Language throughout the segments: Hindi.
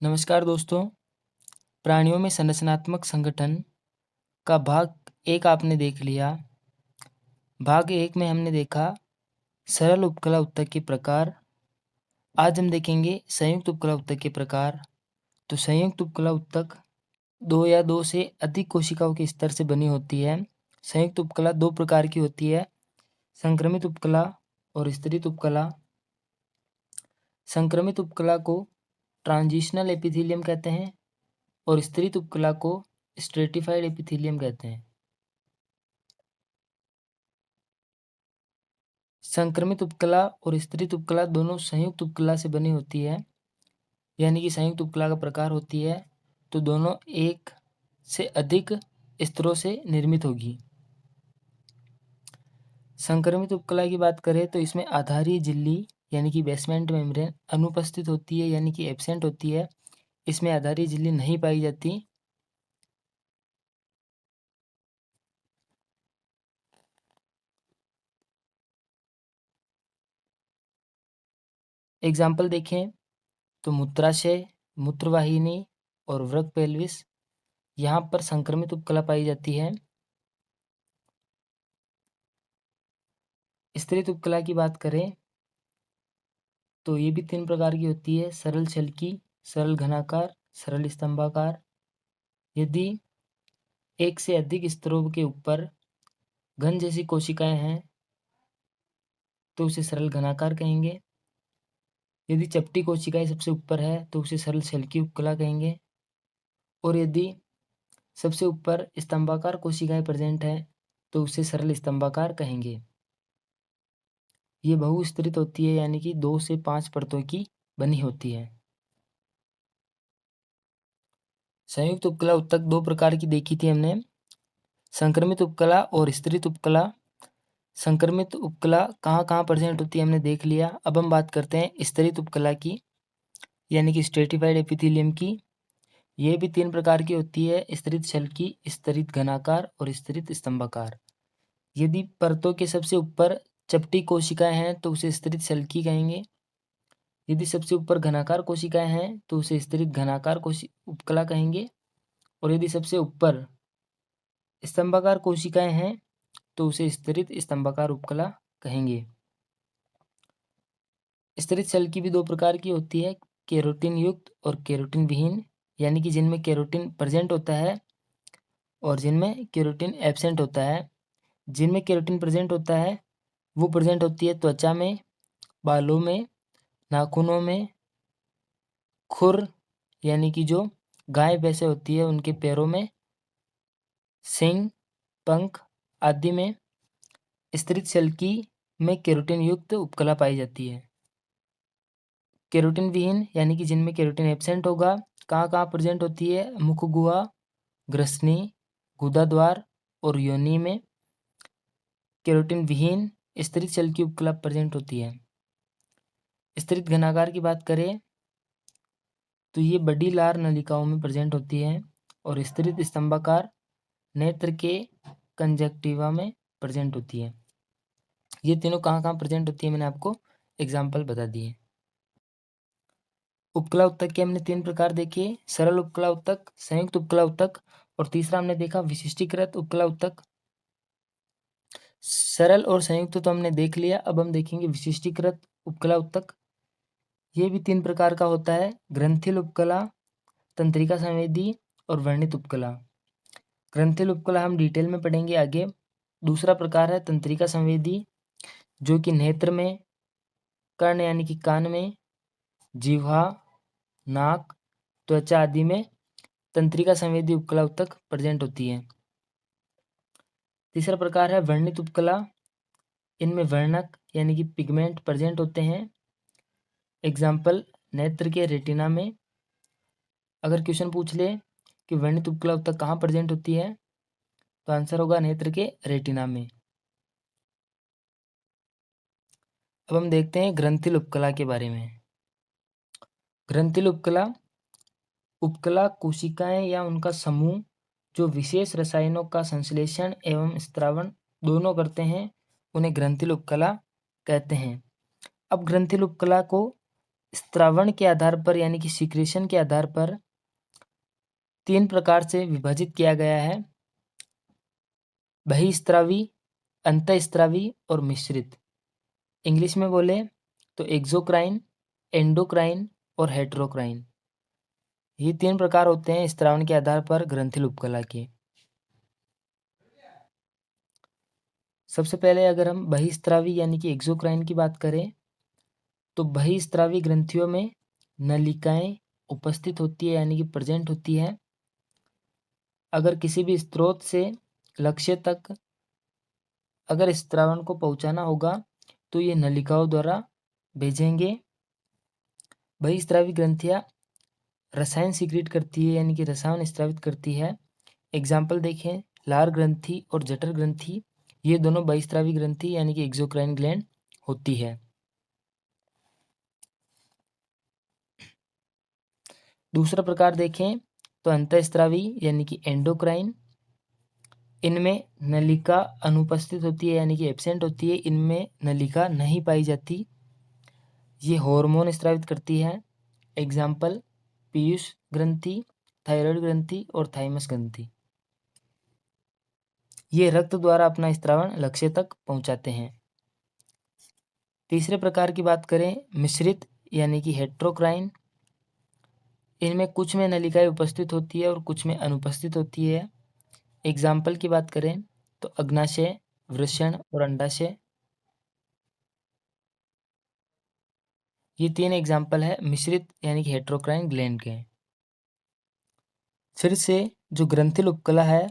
नमस्कार दोस्तों। प्राणियों में संरचनात्मक संगठन का भाग एक आपने देख लिया। भाग एक में हमने देखा सरल उपकला उत्तक के प्रकार। आज हम देखेंगे संयुक्त उपकला उत्तक के प्रकार। तो संयुक्त उपकला उत्तक दो या दो से अधिक कोशिकाओं के स्तर से बनी होती है। संयुक्त उपकला दो प्रकार की होती है, संक्रमित उपकला और स्तरित उपकला। संक्रमित उपकला को ट्रांजिशनल एपिथेलियम कहते हैं और स्तरित उपकला को स्ट्रेटिफाइड एपिथेलियम कहते हैं। संक्रमित उपकला और स्तरित उपकला दोनों संयुक्त उपकला से बनी होती है, यानी कि संयुक्त उपकला का प्रकार होती है तो दोनों एक से अधिक स्तरों से निर्मित होगी। संक्रमित उपकला की बात करें तो इसमें आधारीय झिल्ली यानी कि बेसमेंट मेम्ब्रेन अनुपस्थित होती है, यानी कि एब्सेंट होती है। इसमें आधारीय झिल्ली नहीं पाई जाती। एग्जाम्पल देखें तो मूत्राशय, मूत्रवाहिनी और वृक्क पेल्विस, यहाँ पर संक्रमित उपकला पाई जाती है। स्तरित उपकला की बात करें तो ये भी तीन प्रकार की होती है, सरल छलकी, सरल घनाकार, सरल स्तंभाकार। यदि एक से अधिक स्तरों के ऊपर घन जैसी कोशिकाएं हैं तो उसे सरल घनाकार कहेंगे। यदि चपटी कोशिकाएं सबसे ऊपर है तो उसे सरल छलकी उपकला कहेंगे। और यदि सबसे ऊपर स्तंभाकार कोशिकाएं प्रेजेंट है तो उसे सरल स्तंभाकार कहेंगे। ये बहुस्तरित होती है, यानी कि 2 से 5 परतों की बनी होती है। संयुक्त उपकला उत्तक दो प्रकार की देखी थी हमने, संक्रमित उपकला और स्तरित उपकला। संक्रमित उपकला कहाँ कहाँ प्रेजेंट होती है हमने देख लिया। अब हम बात करते हैं स्तरित उपकला की, यानी कि स्ट्रेटिफाइड एपिथेलियम की। ये भी तीन प्रकार की होती है, स्तरित छलकी, स्तरित घनाकार और स्तरित स्तंभाकार। यदि परतों के सबसे ऊपर चपटी कोशिकाएं हैं तो उसे स्तरित छलकी कहेंगे। यदि सबसे ऊपर घनाकार कोशिकाएं हैं तो उसे स्तरित घनाकार उपकला कहेंगे। और यदि सबसे ऊपर स्तंभाकार कोशिकाएं हैं तो उसे स्तरित स्तंभाकार उपकला कहेंगे। स्तरित छलकी भी दो प्रकार की होती है, केरोटिन युक्त और केरोटिन विहीन, यानी कि जिनमें केरोटिन प्रेजेंट होता है और जिनमें केरोटिन एब्सेंट होता है। जिनमें केरोटिन प्रेजेंट होता है वो प्रेजेंट होती है त्वचा में, बालों में, नाखूनों में, खुर यानी कि जो गाय भैंसे होती है उनके पैरों में, सींग, पंख आदि में। स्तरित छलकी में केरोटिन युक्त उपकला पाई जाती है। केरोटिन विहीन यानी कि जिनमें केरोटिन एब्सेंट होगा, कहाँ कहाँ प्रेजेंट होती है, मुख गुहा, ग्रसनी, गुदाद्वार और योनि में केरोटिन विहीन स्तरित छलकी उपकला प्रेजेंट होती है। स्तरित घनाकार की बात करें तो ये बड़ी लार नलिकाओं में प्रेजेंट होती है और स्तरित स्तंभाकार नेत्र के कंजक्टिवा में प्रेजेंट होती है। ये तीनों कहाँ कहाँ प्रेजेंट होती है मैंने आपको एग्जाम्पल बता दिए। उपकला उत्तक के हमने तीन प्रकार देखे, सरल उपकला उत्तक, संयुक्त उपकला उत्तक और तीसरा हमने देखा विशिष्टीकृत उपकला उत्तक। सरल और संयुक्त तो हमने देख लिया, अब हम देखेंगे विशिष्टीकृत उपकला उत्तक। ये भी तीन प्रकार का होता है, ग्रंथिल उपकला, तंत्रिका संवेदी और वर्णित उपकला। ग्रंथिल उपकला हम डिटेल में पढ़ेंगे आगे। दूसरा प्रकार है तंत्रिका संवेदी, जो कि नेत्र में, कर्ण यानी कि कान में, जिह्वा, नाक, त्वचा आदि में तंत्रिका संवेदी उपकला उत्तक प्रेजेंट होती है। तीसरा प्रकार है वर्णित उपकला, इनमें वर्णक यानी कि पिगमेंट प्रेजेंट होते हैं। एग्जाम्पल नेत्र के रेटिना में। अगर क्वेश्चन पूछ ले कि वर्णित उपकला उत्तक कहाँ प्रेजेंट होती है तो आंसर होगा नेत्र के रेटिना में। अब हम देखते हैं ग्रंथिल उपकला के बारे में। ग्रंथिल उपकला, उपकला कोशिकाएं या उनका समूह जो विशेष रसायनों का संश्लेषण एवं स्त्रावण दोनों करते हैं, उन्हें ग्रंथिल उपकला कहते हैं। अब ग्रंथिल उपकला को स्त्रावण के आधार पर यानी कि सीक्रेशन के आधार पर 3 प्रकार से विभाजित किया गया है, बहिस्त्रावी, अंतःस्त्रावी और मिश्रित। इंग्लिश में बोले तो एक्सोक्राइन, एंडोक्राइन और हेटेरोक्राइन। ये 3 प्रकार होते हैं स्त्रावण के आधार पर ग्रंथिल उपकला के। सबसे पहले अगर हम बहिस्त्रावी यानी कि एक्सोक्राइन की बात करें तो बहिस्त्रावी ग्रंथियों में नलिकाएं उपस्थित होती है यानी कि प्रेजेंट होती है। अगर किसी भी स्रोत से लक्ष्य तक अगर स्त्रावण को पहुंचाना होगा तो ये नलिकाओं द्वारा भेजेंगे। बहिस्त्रावी ग्रंथियां रसायन सीक्रेट करती है यानी कि रसायन स्त्रावित करती है। एग्जाम्पल देखें, लार ग्रंथि और जठर ग्रंथि, ये दोनों बहिस्त्रावी ग्रंथि यानी कि एक्सोक्राइन ग्लैंड होती है। दूसरा प्रकार देखें तो अंतःस्त्रावी यानी कि एंडोक्राइन। इनमें नलिका अनुपस्थित होती है यानी कि एब्सेंट होती है, इनमें नलिका नहीं पाई जाती। ये हार्मोन स्रावित करती है। एग्जाम्पल पीयूष ग्रंथि, थायराइड ग्रंथि और थाइमस ग्रंथि। ये रक्त द्वारा अपना स्त्रावण लक्ष्य तक पहुंचाते हैं। तीसरे प्रकार की बात करें मिश्रित यानी कि हेटेरोक्राइन। इनमें कुछ में नलिकाएं उपस्थित होती है और कुछ में अनुपस्थित होती है। एग्जाम्पल की बात करें तो अग्नाशय, वृषण और अंडाशय। ये 3 एग्जाम्पल है मिश्रित यानी कि हेटेरोक्राइन ग्लैंड के। फिर से जो ग्रंथिल उपकला है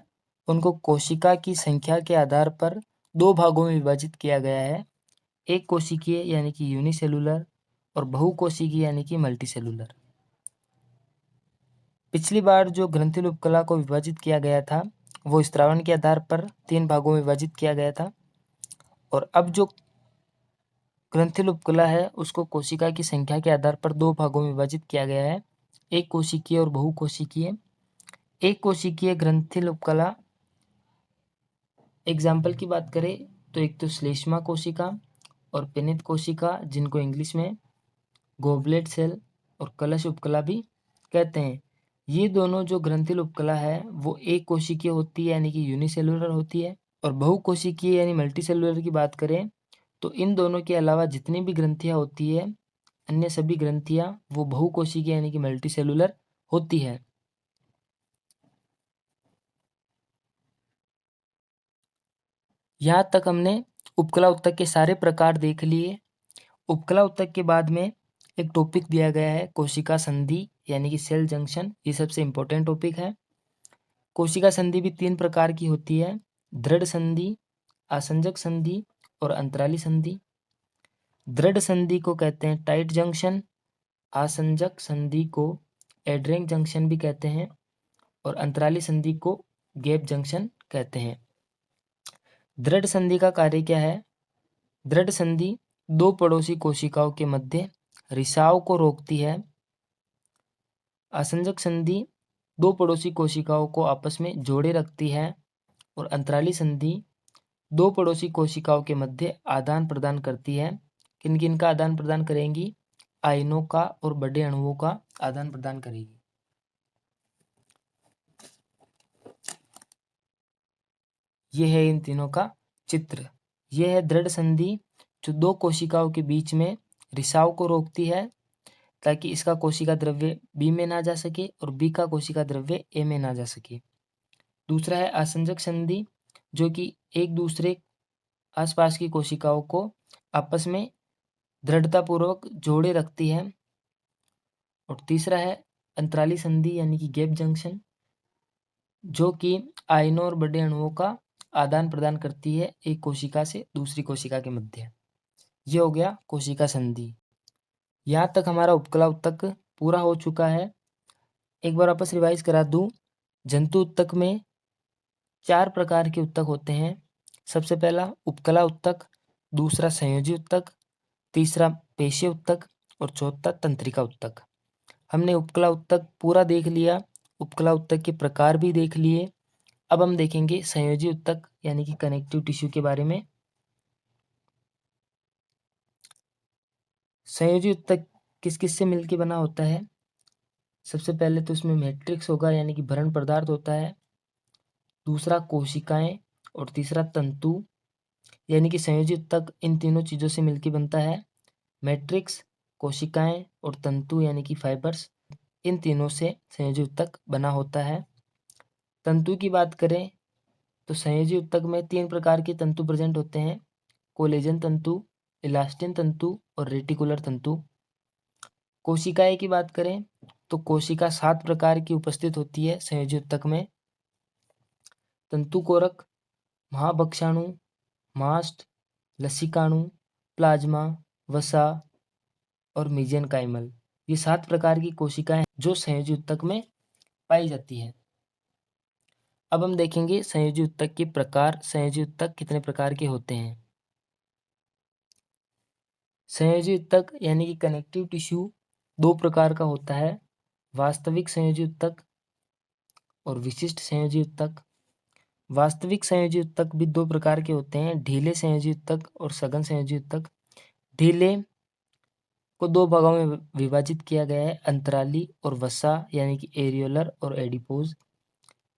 उनको कोशिका की संख्या के आधार पर 2 भागों में विभाजित किया गया है, एक कोशिकीय यानी कि यूनिसेलुलर और बहुकोशिकीय यानी कि मल्टीसेलुलर। पिछली बार जो ग्रंथिल उपकला को विभाजित किया गया था वो स्त्रावण के आधार पर 3 भागों में विभाजित किया गया था, और अब जो ग्रंथिल उपकला है उसको कोशिका की संख्या के आधार पर 2 भागों में विभाजित किया गया है, एक कोशिकीय और बहुकोशिकीय। एक कोशिकीय ग्रंथिल उपकला एग्जाम्पल की बात करें तो एक तो श्लेष्मा कोशिका और पेनित कोशिका, जिनको इंग्लिश में गोबलेट सेल और कलश उपकला भी कहते हैं। ये दोनों जो ग्रंथिल उपकला है वो एक कोशिकीय होती है यानी कि यूनिसेलुलर होती है, और बहुकोशिकीय यानी मल्टीसेलुलर की बात करें तो इन दोनों के अलावा जितनी भी ग्रंथियां होती है, अन्य सभी ग्रंथियां वो बहुकोशिकीय यानी कि मल्टीसेलुलर होती है। यहाँ तक हमने उपकला उत्तक के सारे प्रकार देख लिए। उपकला उत्तक के बाद में एक टॉपिक दिया गया है कोशिका संधि यानी कि सेल जंक्शन। ये सबसे इंपॉर्टेंट टॉपिक है। कोशिका संधि भी 3 प्रकार की होती है, दृढ़ संधि, आसंजक संधि और अंतराली संधि। दृढ़ संधि को कहते हैं टाइट जंक्शन, आसंजक संधि को एडरेंग जंक्शन भी कहते हैं, और अंतराली संधि को गैप जंक्शन कहते हैं। दृढ़ संधि का कार्य क्या है? दृढ़ संधि 2 पड़ोसी कोशिकाओं के मध्य रिसाव को रोकती है। आसंजक संधि 2 पड़ोसी कोशिकाओं को आपस में जोड़े रखती है, और अंतराली संधि 2 पड़ोसी कोशिकाओं के मध्य आदान प्रदान करती है। किन किन का आदान प्रदान करेंगी? आयनों का और बड़े अणुओं का आदान प्रदान करेगी। यह है इन तीनों का चित्र। यह है दृढ़ संधि जो 2 कोशिकाओं के बीच में रिसाव को रोकती है ताकि इसका कोशिका द्रव्य बी में ना जा सके और बी का कोशिका द्रव्य ए में ना जा सके। दूसरा है आसंजक संधि जो कि एक दूसरे आसपास की कोशिकाओं को आपस में दृढ़तापूर्वक जोड़े रखती है। और तीसरा है अंतराली संधि यानी कि गैप जंक्शन जो कि आयनों और बड़े अणुओं का आदान प्रदान करती है एक कोशिका से दूसरी कोशिका के मध्य। ये हो गया कोशिका संधि। यहाँ तक हमारा उपकला उत्तक पूरा हो चुका है। एक बार वापस रिवाइज करा दूं। जंतु उत्तक में 4 प्रकार के उत्तक होते हैं। सबसे पहला उपकला उत्तक, दूसरा संयोजी उत्तक, तीसरा पेशीय उत्तक और चौथा तंत्रिका उत्तक। हमने उपकला उत्तक पूरा देख लिया, उपकला उत्तक के प्रकार भी देख लिए। अब हम देखेंगे संयोजी उत्तक यानी कि कनेक्टिव टिश्यू के बारे में। संयोजी उत्तक किस किस से मिलके बना होता है? सबसे पहले तो इसमें मैट्रिक्स होगा यानी कि भरण पदार्थ होता है, दूसरा कोशिकाएं और तीसरा तंतु यानी कि संयोजी ऊतक इन तीनों चीज़ों से मिलके बनता है। मैट्रिक्स, कोशिकाएं और तंतु यानी कि फाइबर्स इन तीनों से संयोजी ऊतक बना होता है। तंतु की बात करें तो संयोजी ऊतक में 3 प्रकार के तंतु प्रेजेंट होते हैं, कोलेजन तंतु, इलास्टिन तंतु और रेटिकुलर तंतु। कोशिकाएं की बात करें तो कोशिका 7 प्रकार की उपस्थित होती है संयोजी ऊतक में, तंतुकोरक, महाभक्षाणु, मास्ट, लसिकाणु, प्लाज्मा, वसा और मेसेनकाइमल। ये 7 प्रकार की कोशिकाएं जो संयोजी ऊतक में पाई जाती है। अब हम देखेंगे संयोजी ऊतक के प्रकार, संयोजी ऊतक कितने प्रकार के होते हैं। संयोजी ऊतक यानी कि कनेक्टिव टिश्यू 2 प्रकार का होता है, वास्तविक संयोजी ऊतक और विशिष्ट संयोजी ऊतक। वास्तविक संयोजी ऊतक भी 2 प्रकार के होते हैं, ढीले संयोजी ऊतक और सघन संयोजी ऊतक। ढीले को 2 भागों में विभाजित किया गया है, अंतराली और वसा यानी कि एरियोलर और एडिपोज।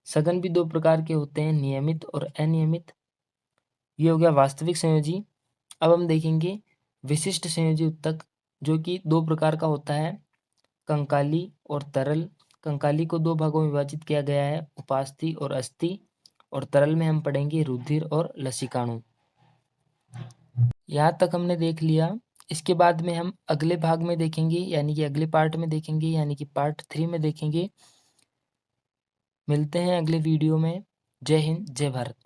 सघन भी 2 प्रकार के होते हैं, नियमित और अनियमित। ये हो गया वास्तविक संयोजी। अब हम देखेंगे विशिष्ट संयोजी ऊतक जो कि 2 प्रकार का होता है, कंकाली और तरल। कंकाली को 2 भागों में विभाजित किया गया है, उपास्थि और अस्थि, और तरल में हम पढ़ेंगे रुधिर और लसिकाणु। यहाँ तक हमने देख लिया। इसके बाद में हम अगले भाग में देखेंगे यानी कि अगले पार्ट में देखेंगे यानी कि पार्ट 3 में देखेंगे। मिलते हैं अगले वीडियो में। जय हिंद, जय भारत।